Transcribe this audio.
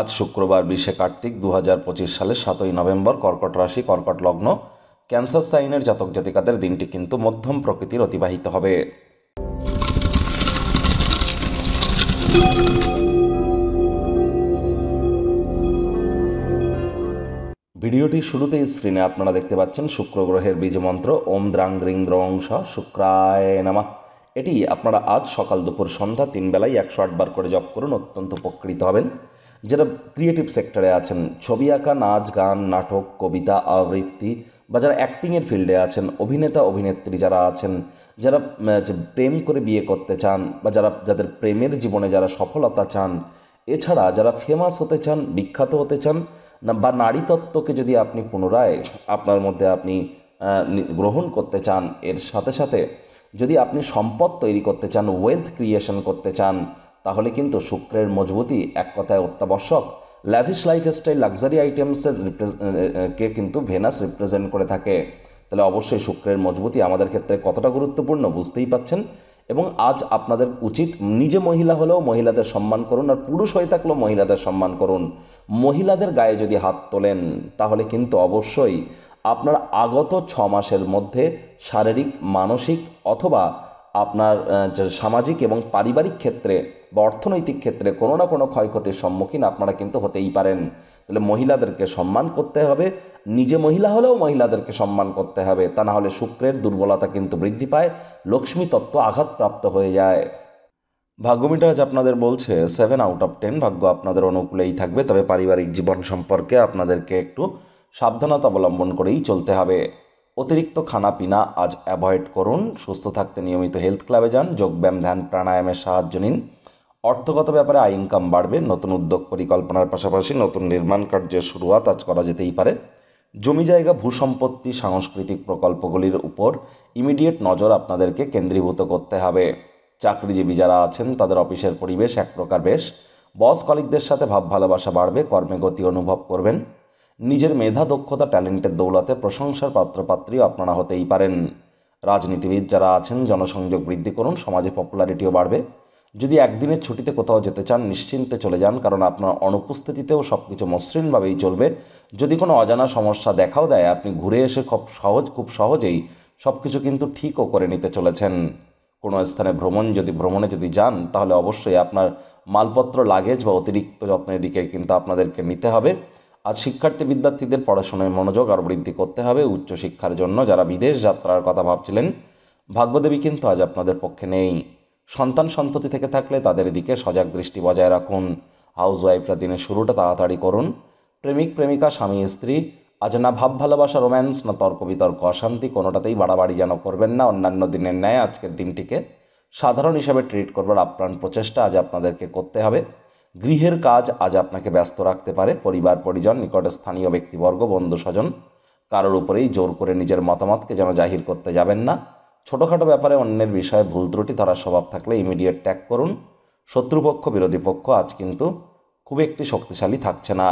আজ শুক্রবার 20শে কার্তিক 2025 সালের 7ই নভেম্বর, কর্কট রাশি, কর্কট লগ্ন, ক্যান্সার সাইনের জাতক জাতিকাদের দিনটি কিন্তু মধ্যম প্রকৃতির অতিবাহিত হবে। ভিডিওটির শুরুতেই স্ক্রিনে আপনারা দেখতে পাচ্ছেন শুক্র গ্রহের বীজ মন্ত্র ওম দ্রাং দ্রিং দ্রং স শুক্রায় নমঃ। এটি আপনারা আজ সকাল দুপুর সন্ধ্যা 3 বেলায় 108 বার করে জপ করুন, অত্যন্ত উপকৃত হবেন। যারা ক্রিয়েটিভ সেক্টরে আছেন, ছবি আঁকা, নাচ গান, নাটক, কবিতা, আবৃত্তি বা যারা অ্যাক্টিংয়ের ফিল্ডে আছেন, অভিনেতা অভিনেত্রী যারা আছেন, যারা প্রেম করে বিয়ে করতে চান বা যাদের প্রেমের জীবনে যারা সফলতা চান, এছাড়া যারা ফেমাস হতে চান, বিখ্যাত হতে চান না, বা নারীতত্ত্বকে যদি আপনি পুনরায় আপনার মধ্যে আপনি গ্রহণ করতে চান, এর সাথে সাথে যদি আপনি সম্পদ তৈরি করতে চান, ওয়েলথ ক্রিয়েশন করতে চান, তাহলে কিন্তু শুক্রের মজবুতি এক কথায় অত্যাবশ্যক। ল্যাভিশ লাইফস্টাইল, লাক্সারি আইটেমসের কে কিন্তু ভেনাস রিপ্রেজেন্ট করে থাকে। তাহলে অবশ্যই শুক্রের মজবুতি আমাদের ক্ষেত্রে কতটা গুরুত্বপূর্ণ বুঝতেই পাচ্ছেন। এবং আজ আপনাদের উচিত নিজে মহিলা হলেও মহিলাদের সম্মান করুন, আর পুরুষ হয়ে থাকলেও মহিলাদের সম্মান করুন। মহিলাদের গায়ে যদি হাত তোলেন তাহলে কিন্তু অবশ্যই আপনার আগত 6 মাসের মধ্যে শারীরিক, মানসিক অথবা আপনার সামাজিক এবং পারিবারিক ক্ষেত্রে বা অর্থনৈতিক ক্ষেত্রে কোনো না কোনো ক্ষয়ক্ষতির সম্মুখীন আপনারা কিন্তু হতেই পারেন। তাহলে মহিলাদেরকে সম্মান করতে হবে, নিজে মহিলা হলেও মহিলাদেরকে সম্মান করতে হবে, তা না হলে শুক্রের দুর্বলতা কিন্তু বৃদ্ধি পায়, লক্ষ্মী তত্ত্ব আঘাতপ্রাপ্ত হয়ে যায়। ভাগ্য মিটার আজ আপনাদের বলছে 7 আউট অফ 10, ভাগ্য আপনাদের অনুকূলেই থাকবে, তবে পারিবারিক জীবন সম্পর্কে আপনাদেরকে একটু সাবধানতা অবলম্বন করেই চলতে হবে। অতিরিক্ত খানাপিনা আজ অ্যাভয়েড করুন। সুস্থ থাকতে নিয়মিত হেলথ ক্লাবে যান, যোগব্যায়াম, ধ্যান, প্রাণায়ামের সাহায্য নিন। অর্থগত ব্যাপারে আয় ইনকাম বাড়বে। নতুন উদ্যোগ পরিকল্পনার পাশাপাশি নতুন নির্মাণ কার্যের শুরুয়াত আজ করা যেতেই পারে। জমি জায়গা, ভূসম্পত্তি, সাংস্কৃতিক প্রকল্পগুলির উপর ইমিডিয়েট নজর আপনাদেরকে কেন্দ্রীভূত করতে হবে। চাকরিজীবী যারা আছেন তাদের অফিসের পরিবেশ এক প্রকার বেশ। বস কলিগদের সাথে ভাব ভালোবাসা বাড়বে, কর্মে গতি অনুভব করবেন। নিজের মেধা, দক্ষতা, ট্যালেন্টের দৌলতে প্রশংসার পাত্রপাত্রীও আপনারা হতেই পারেন। রাজনীতিবিদ যারা আছেন জনসংযোগ বৃদ্ধি করুন, সমাজে পপুলারিটিও বাড়বে। যদি একদিনের ছুটিতে কোথাও যেতে চান নিশ্চিন্তে চলে যান, কারণ আপনার অনুপস্থিতিতেও সব কিছু মসৃণভাবেই চলবে। যদি কোনো অজানা সমস্যা দেখাও দেয়, আপনি ঘুরে এসে খুব সহজেই সব কিছু কিন্তু ঠিকও করে নিতে চলেছেন। কোনো স্থানে ভ্রমণে যদি যান তাহলে অবশ্যই আপনার মালপত্র, লাগেজ বা অতিরিক্ত যত্নের দিকে কিন্তু আপনাদেরকে নিতে হবে। আজ শিক্ষার্থী বিদ্যার্থীদের পড়াশোনায় মনোযোগ আরও বৃদ্ধি করতে হবে। উচ্চশিক্ষার জন্য যারা বিদেশ যাত্রার কথা ভাবছিলেন, ভাগ্যদেবী কিন্তু আজ আপনাদের পক্ষে নেই। সন্তান সন্ততি থেকে থাকলে তাদের দিকে সজাগ দৃষ্টি বজায় রাখুন। হাউসওয়াইফরা দিনের শুরুটা তাড়াতাড়ি করুন। প্রেমিক প্রেমিকা, স্বামী স্ত্রী আজ না ভাব ভালোবাসা, রোম্যান্স, না তর্ক বিতর্ক, অশান্তি, কোনোটাতেই বাড়াবাড়ি যেন করবেন না। অন্যান্য দিনের ন্যায় আজকের দিনটিকে সাধারণ হিসাবে ট্রিট করবার আপ্রাণ প্রচেষ্টা আজ আপনাদেরকে করতে হবে। গৃহের কাজ আজ আপনাকে ব্যস্ত রাখতে পারে। পরিবার পরিজন, নিকটে স্থানীয় ব্যক্তিবর্গ, বন্ধু স্বজন কারোর উপরেই জোর করে নিজের মতামতকে যেন জাহির করতে যাবেন না। ছোটোখাটো ব্যাপারে অন্যের বিষয়ে ভুল ত্রুটি ধরার স্বভাব থাকলে ইমিডিয়েট ত্যাগ করুন। শত্রুপক্ষ, বিরোধী পক্ষ আজ কিন্তু খুব একটি শক্তিশালী থাকছে না।